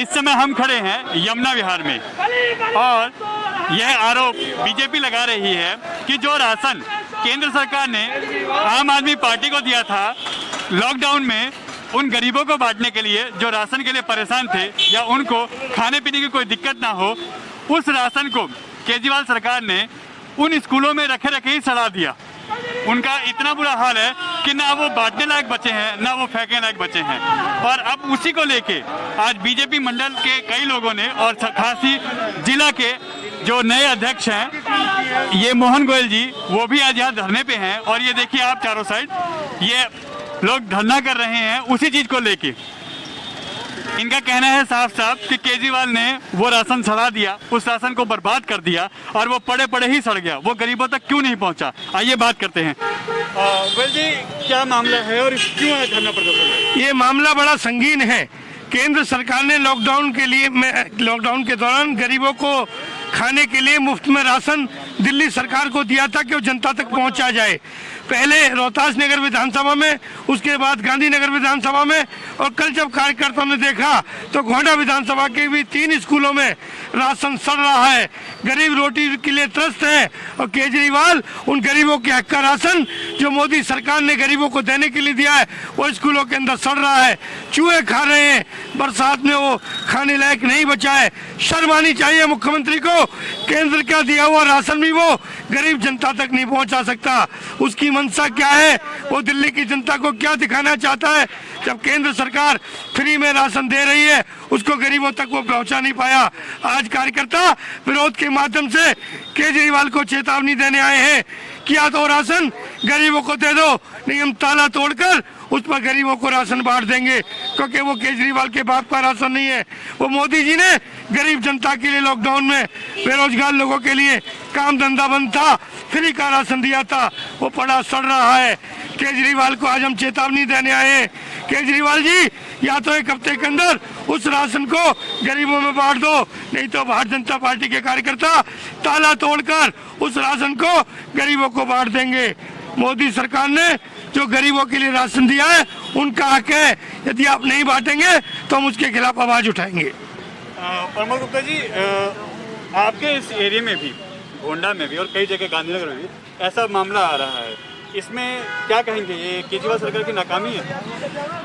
इस समय हम खड़े हैं यमुना विहार में और यह आरोप बीजेपी लगा रही है कि जो राशन केंद्र सरकार ने आम आदमी पार्टी को दिया था लॉकडाउन में उन गरीबों को बांटने के लिए जो राशन के लिए परेशान थे या उनको खाने पीने की कोई दिक्कत ना हो, उस राशन को केजरीवाल सरकार ने उन स्कूलों में रखे ही सड़ा दिया। उनका इतना बुरा हाल है कि ना वो बांटने लायक बचे हैं ना वो फेंकने लायक बचे हैं। और अब उसी को लेके आज बीजेपी मंडल के कई लोगों ने और खास ही जिला के जो नए अध्यक्ष हैं ये मोहन गोयल जी, वो भी आज यहाँ धरने पे हैं। और ये देखिए आप चारों साइड ये लोग धरना कर रहे हैं उसी चीज को लेके। इनका कहना है साफ साफ कि केजरीवाल ने वो राशन सड़ा दिया, उस राशन को बर्बाद कर दिया और वो पड़े पड़े ही सड़ गया, वो गरीबों तक क्यों नहीं पहुंचा। आइए बात करते हैं। गोयल जी, क्या मामला है और क्यों है धरना प्रदर्शन? ये मामला बड़ा संगीन है। केंद्र सरकार ने लॉकडाउन के दौरान गरीबों को खाने के लिए मुफ्त में राशन दिल्ली सरकार को दिया था कि वो जनता तक पहुंचा जाए। पहले रोहतास नगर विधानसभा में, उसके बाद गांधीनगर विधानसभा में, और कल जब कार्यकर्ताओं ने देखा तो गोंडा विधानसभा के भी 3 स्कूलों में राशन सड़ रहा है। गरीब रोटी के लिए त्रस्त है और केजरीवाल उन गरीबों के हक का राशन जो मोदी सरकार ने गरीबों को देने के लिए दिया है वो स्कूलों के अंदर सड़ रहा है। चूहे खा रहे हैं, बरसात में वो खाने लायक नहीं बचा है। शर्म आनी चाहिए मुख्यमंत्री को। केंद्र का दिया हुआ राशन भी वो गरीब जनता तक नहीं पहुंचा सकता। उसकी मंशा क्या है, वो दिल्ली की जनता को क्या दिखाना चाहता है? जब केंद्र सरकार फ्री में राशन दे रही है उसको गरीबों तक वो पहुंचा नहीं पाया। आज कार्यकर्ता विरोध के माध्यम से केजरीवाल को चेतावनी देने आए हैं कि या तो राशन गरीबों को दे दो, नहीं हम ताला तोड़कर उस पर गरीबों को राशन बांट देंगे। क्योंकि वो केजरीवाल के बाप का राशन नहीं है, वो मोदी जी ने गरीब जनता के लिए लॉकडाउन में बेरोजगार लोगों के लिए काम धंधा बंद था, फ्री का राशन दिया था, वो पड़ा सड़ रहा है। केजरीवाल को आज हम चेतावनी देने आए हैं। केजरीवाल जी, या तो 1 हफ्ते के अंदर उस राशन को गरीबों में बांट दो, नहीं तो भारतीय जनता पार्टी के कार्यकर्ता ताला तोड़कर उस राशन को गरीबों को बांट देंगे। मोदी सरकार ने जो गरीबों के लिए राशन दिया है उनका हक है, यदि आप नहीं बांटेंगे तो हम उसके खिलाफ आवाज उठाएंगे। प्रमोद गुप्ता जी, आपके इस एरिया में भी, गोंडा में भी और कई जगह गांधीनगर में भी ऐसा मामला आ रहा है, इसमें क्या कहेंगे? ये केजरीवाल सरकार की नाकामी है?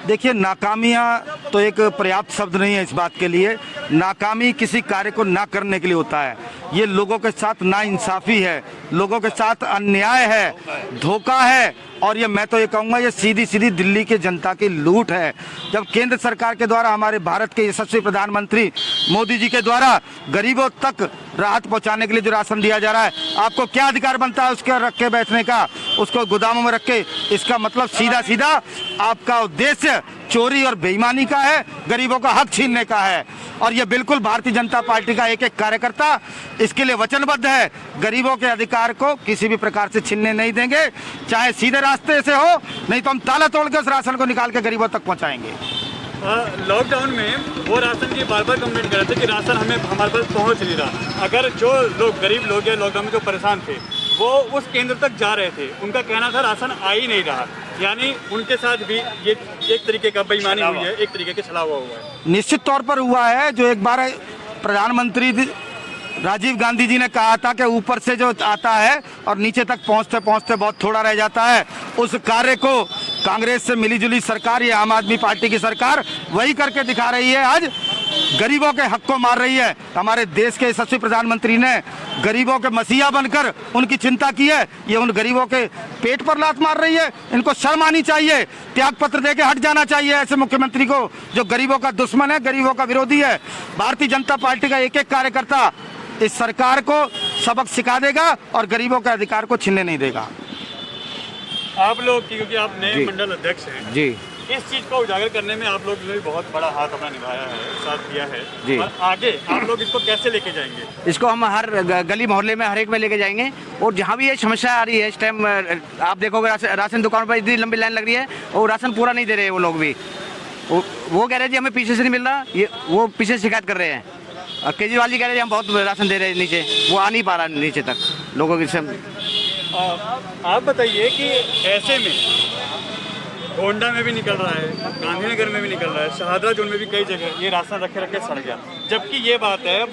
देखिए, नाकामियाँ तो एक पर्याप्त शब्द नहीं है इस बात के लिए। नाकामी किसी कार्य को ना करने के लिए होता है। ये लोगों के साथ नाइंसाफी है, लोगों के साथ अन्याय है, धोखा है, और ये मैं तो ये कहूँगा ये सीधी सीधी दिल्ली की जनता की लूट है। जब केंद्र सरकार के द्वारा, हमारे भारत के यशस्वी प्रधानमंत्री मोदी जी के द्वारा गरीबों तक राहत पहुंचाने के लिए जो राशन दिया जा रहा है, आपको क्या अधिकार बनता है उसके रख के बैठने का, उसको गोदामों में रख के? इसका मतलब सीधा सीधा आपका उद्देश्य चोरी और बेईमानी का है, गरीबों का हक छीनने का है। और ये बिल्कुल भारतीय जनता पार्टी का एक एक कार्यकर्ता इसके लिए वचनबद्ध है। गरीबों के अधिकार को किसी भी प्रकार से छीनने नहीं देंगे, चाहे सीधे रास्ते से हो, नहीं तो हम ताला तोड़ के उस राशन को निकाल के गरीबों तक पहुंचाएंगे। लॉकडाउन में वो राशन की बार बार कंप्लेंट कर रहे थे कि राशन हमें हमारे पास पहुंच नहीं रहा। अगर जो लोग गरीब लोग या लॉकडाउन में जो परेशान थे वो उस केंद्र तक जा रहे थे, उनका कहना था राशन आ ही नहीं रहा, यानी उनके साथ भी ये एक तरीके का बेईमानी हुई है, एक तरीके के छलावा हुआ है। निश्चित तौर पर हुआ है। जो एक बार प्रधानमंत्री राजीव गांधी जी ने कहा था कि ऊपर से जो आता है और नीचे तक पहुंचते पहुंचते बहुत थोड़ा रह जाता है, उस कार्य को कांग्रेस से मिलीजुली सरकार, ये आम आदमी पार्टी की सरकार वही करके दिखा रही है। आज गरीबों के हक को मार रही है। हमारे देश के यशस्वी प्रधानमंत्री ने गरीबों के मसीहा बनकर उनकी चिंता की है, ये उन गरीबों के पेट पर लात मार रही है। इनको शर्म आनी चाहिए, त्याग पत्र देके हट जाना चाहिए ऐसे मुख्यमंत्री को जो गरीबों का दुश्मन है, गरीबों का विरोधी है। भारतीय जनता पार्टी का एक एक कार्यकर्ता इस सरकार को सबक सिखा देगा और गरीबों के अधिकार को छीनने नहीं देगा। आप लोग, क्योंकि आप नए मंडल अध्यक्ष हैं जी, इस चीज को उजागर करने में आप लोग ने भी बहुत बड़ा हाथ अपना निभाया है, साथ दिया है जी। और आगे आप लोग इसको कैसे लेके जाएंगे? इसको हम हर गली मोहल्ले में हर एक में लेके जाएंगे, और जहाँ भी ये समस्या आ रही है इस टाइम, आप देखोगे राशन दुकान पर इतनी लंबी लाइन लग रही है और राशन पूरा नहीं दे रहे वो लोग भी। वो कह रहे हैं जी हमें पीछे से नहीं मिल रहा, ये वो पीछे शिकायत कर रहे हैं। केजरीवाल जी कह रहे हैं हम बहुत राशन दे रहे हैं नीचे, वो आ नहीं पा रहा नीचे तक लोगों के। आप बताइए कि ऐसे में गोंडा में भी निकल रहा है, गांधीनगर में भी निकल रहा है, शाहदरा जोन में भी कई जगह ये राशन रखे रखे सड़ गया। जबकि ये बात है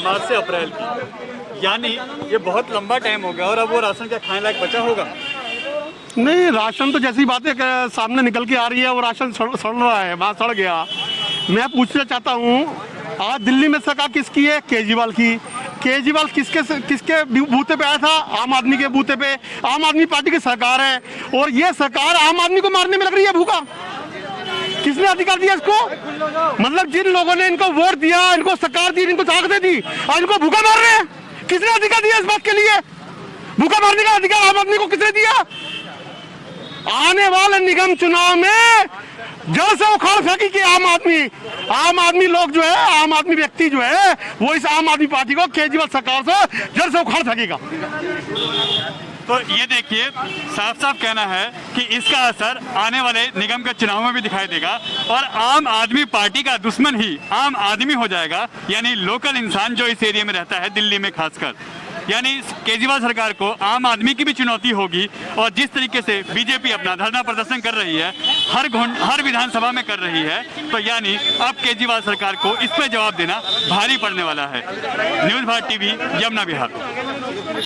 मार्च से अप्रैल की, यानी ये बहुत लंबा टाइम हो गया और अब वो राशन क्या खाने लायक बचा होगा? नहीं, राशन तो जैसी बातें सामने निकल के आ रही है वो राशन सड़ रहा है, वहाँ सड़ गया। मैं पूछना चाहता हूँ, आज दिल्ली में सरकार किसकी है? केजरीवाल की। केजरीवाल किसके बूते पे आया था? आम आदमी के बूते पे। आम आदमी पार्टी की सरकार है और ये सरकार आम आदमी को मारने में लग रही है भूखा। किसने अधिकार दिया इसको? मतलब जिन लोगों ने इनको वोट दिया, इनको सरकार दी, इनको ताकतें दी, और इनको भूखा मार रहे हैं। किसने अधिकार दिया इस बात के लिए? भूखा मारने का अधिकार आम आदमी को किसने दिया? आने वाले निगम चुनाव में जड़ से उखाड़ फेंकी कि आम आदमी लोग जो है, आम आदमी व्यक्ति जो है वो इस आम आदमी पार्टी को केजरीवाल सरकार से जड़ से उखाड़ फेंकेगा। तो ये देखिए, साफ साफ कहना है कि इसका असर आने वाले निगम के चुनाव में भी दिखाई देगा और आम आदमी पार्टी का दुश्मन ही आम आदमी हो जाएगा, यानी लोकल इंसान जो इस एरिया में रहता है, दिल्ली में खासकर। यानी केजरीवाल सरकार को आम आदमी की भी चुनौती होगी और जिस तरीके से बीजेपी अपना धरना प्रदर्शन कर रही है, हर विधानसभा में कर रही है, तो यानी अब केजरीवाल सरकार को इस पर जवाब देना भारी पड़ने वाला है। News Bharat TV, Yamuna, Bihar.